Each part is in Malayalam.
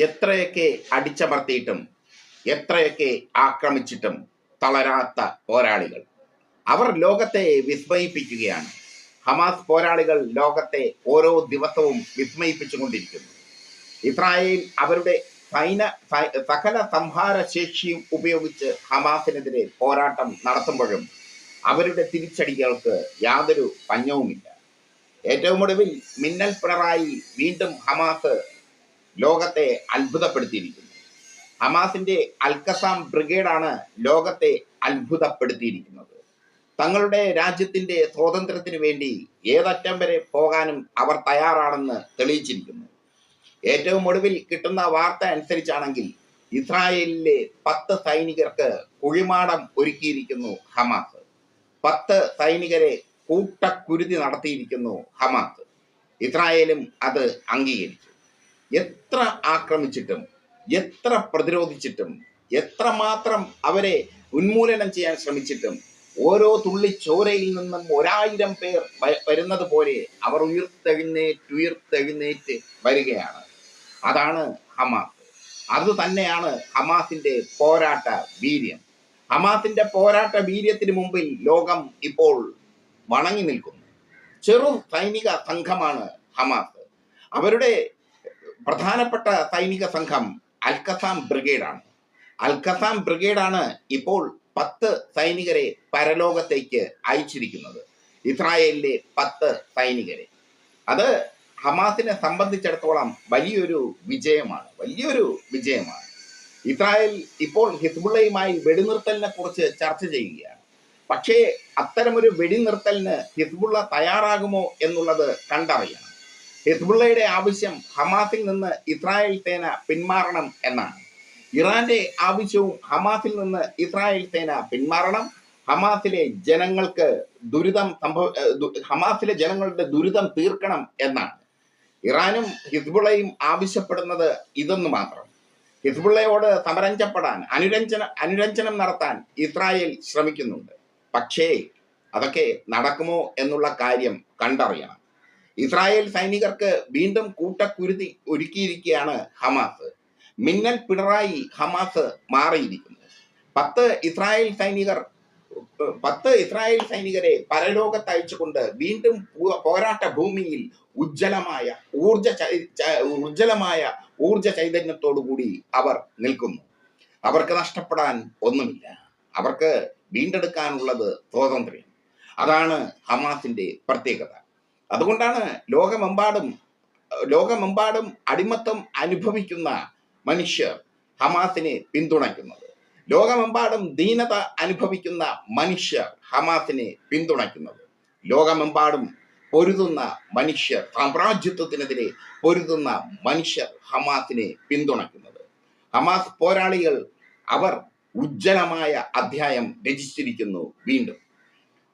എത്രയൊക്കെ അടിച്ചമർത്തിയിട്ടും എത്രയൊക്കെ ആക്രമിച്ചിട്ടും തളരാത്ത പോരാളികൾ. അവർ ലോകത്തെ വിസ്മയിപ്പിക്കുകയാണ്. ഹമാസ് പോരാളികൾ ലോകത്തെ ഓരോ ദിവസവും വിസ്മയിപ്പിച്ചുകൊണ്ടിരിക്കുന്നു. ഇസ്രായേൽ അവരുടെ സകല സംഹാര ശേഷിയും ഉപയോഗിച്ച് ഹമാസിനെതിരെ പോരാട്ടം നടത്തുമ്പോഴും അവരുടെ തിരിച്ചടികൾക്ക് യാതൊരു പഞ്ഞവുമില്ല. ഏറ്റവും ഒടുവിൽ മിന്നൽ പിണറായി വീണ്ടും ഹമാസ് ലോകത്തെ അത്ഭുതപ്പെടുത്തിയിരിക്കുന്നു. ഹമാസിന്റെ അൽഖസാം ബ്രിഗേഡാണ് ലോകത്തെ അത്ഭുതപ്പെടുത്തിയിരിക്കുന്നത്. തങ്ങളുടെ രാജ്യത്തിന്റെ സ്വാതന്ത്ര്യത്തിന് വേണ്ടി ഏതറ്റം വരെ പോകാനും അവർ തയ്യാറാണെന്ന് തെളിയിച്ചിരിക്കുന്നു. ഏറ്റവും ഒടുവിൽ കിട്ടുന്ന വാർത്ത അനുസരിച്ചാണെങ്കിൽ ഇസ്രായേലിലെ 10 സൈനികർക്ക് കുഴിമാടം ഒരുക്കിയിരിക്കുന്നു ഹമാസ്. 10 സൈനികരെ കൂട്ടക്കുരുതി നടത്തിയിരിക്കുന്നു ഹമാസ്. ഇസ്രായേലും അത് അംഗീകരിച്ചു. എത്ര ആക്രമിച്ചിട്ടും എത്ര പ്രതിരോധിച്ചിട്ടും എത്രമാത്രം അവരെ ഉന്മൂലനം ചെയ്യാൻ ശ്രമിച്ചിട്ടും ഓരോ തുള്ളി ചോരയിൽ നിന്നും 1000 പേർ വരുന്നത് പോലെ അവർ ഉയർത്തെഴുന്നേറ്റ് വരികയാണ്. അതാണ് ഹമാസ്. അത് തന്നെയാണ് ഹമാസിന്റെ പോരാട്ട വീര്യം. ഹമാസിന്റെ പോരാട്ട വീര്യത്തിന് മുമ്പിൽ ലോകം ഇപ്പോൾ വണങ്ങി നിൽക്കുന്നു. ചെറു സൈനിക സംഘമാണ് ഹമാസ്. അവരുടെ പ്രധാനപ്പെട്ട സൈനിക സംഘം അൽഖസാം ബ്രിഗേഡാണ്. അൽഖസാം ബ്രിഗേഡാണ് ഇപ്പോൾ 10 സൈനികരെ പരലോകത്തേക്ക് അയച്ചിരിക്കുന്നത്. ഇസ്രായേലിലെ 10 സൈനികരെ. അത് ഹമാസിനെ സംബന്ധിച്ചിടത്തോളം വലിയൊരു വിജയമാണ്. ഇസ്രായേൽ ഇപ്പോൾ ഹിസ്ബുള്ളയുമായി വെടിനിർത്തലിനെ കുറിച്ച് ചർച്ച ചെയ്യുകയാണ്. പക്ഷേ അത്തരമൊരു വെടിനിർത്തലിന് ഹിസ്ബുള്ള തയ്യാറാകുമോ എന്നുള്ളത് കണ്ടറിയണം. ഹിസ്ബുള്ളയുടെ ആവശ്യം ഹമാസിൽ നിന്ന് ഇസ്രായേൽ സേന പിന്മാറണം എന്നാണ്. ഇറാന്റെ ആവശ്യവും ഹമാസിൽ നിന്ന് ഇസ്രായേൽ സേന പിന്മാറണം, ഹമാസിലെ ജനങ്ങളുടെ ദുരിതം തീർക്കണം എന്നാണ്. ഇറാനും ഹിസ്ബുള്ളയും ആവശ്യപ്പെടുന്നത് ഇതൊന്നു മാത്രം. ഹിസ്ബുള്ളയോട് സമരംചപ്പെടാൻ അനുരഞ്ജനം നടത്താൻ ഇസ്രായേൽ ശ്രമിക്കുന്നുണ്ട്. പക്ഷേ അതൊക്കെ നടക്കുമോ എന്നുള്ള കാര്യം കണ്ടറിയണം. ഇസ്രായേൽ സൈനികർക്ക് വീണ്ടും കൂട്ടക്കുരുതി ഒരുക്കിയിരിക്കുകയാണ് ഹമാസ്. മിന്നൽ പിണറായി ഹമാസ് മാറിയിരിക്കുന്നു. 10 ഇസ്രായേൽ സൈനികരെ പരലോകത്ത് അയച്ചുകൊണ്ട് വീണ്ടും പോരാട്ട ഭൂമിയിൽ ഉജ്ജ്വലമായ ഊർജ ചൈതന്യത്തോടുകൂടി അവർ നിൽക്കുന്നു. അവർക്ക് നഷ്ടപ്പെടാൻ ഒന്നുമില്ല. അവർക്ക് വീണ്ടെടുക്കാനുള്ളത് സ്വാതന്ത്ര്യം. അതാണ് ഹമാസിന്റെ പ്രത്യേകത. അതുകൊണ്ടാണ് ലോകമെമ്പാടും അടിമത്തം അനുഭവിക്കുന്ന മനുഷ്യർ ഹമാസിനെ പിന്തുണയ്ക്കുന്നത്. ലോകമെമ്പാടും ദീനത അനുഭവിക്കുന്ന മനുഷ്യർ ഹമാസിനെ പിന്തുണയ്ക്കുന്നത്. ലോകമെമ്പാടും പൊരുതുന്ന മനുഷ്യർ, സാമ്രാജ്യത്വത്തിനെതിരെ പൊരുതുന്ന മനുഷ്യർ ഹമാസിനെ പിന്തുണയ്ക്കുന്നത്. ഹമാസ് പോരാളികൾ അവർ ഉജ്ജ്വലമായ അധ്യായം രചിച്ചിരിക്കുന്നു. വീണ്ടും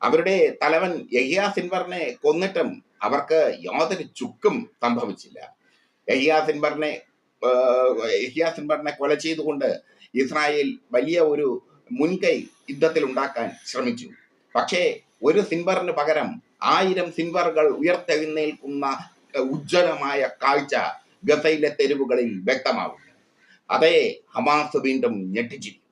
അവരുടെ തലവൻ യഹ്യാ സിൻവറിനെ കൊന്നിട്ടും അവർക്ക് യാതൊരു ചുക്കും സംഭവിച്ചില്ല. യഹ്യാ സിൻവറിനെ കൊല ചെയ്തുകൊണ്ട് ഇസ്രായേൽ വലിയ ഒരു മുൻകൈ യുദ്ധത്തിൽ ഉണ്ടാക്കാൻ ശ്രമിച്ചു. പക്ഷേ ഒരു സിൻവറിന് പകരം 1000 സിൻവറുകൾ ഉയർത്തെഴുന്നേൽക്കുന്ന ഉജ്ജ്വലമായ കാഴ്ച ഗസയിലെ തെരുവുകളിൽ വ്യക്തമാവുന്നു. അതേ, ഹമാസ് വീണ്ടും ഞെട്ടിച്ചിരിക്കുന്നു.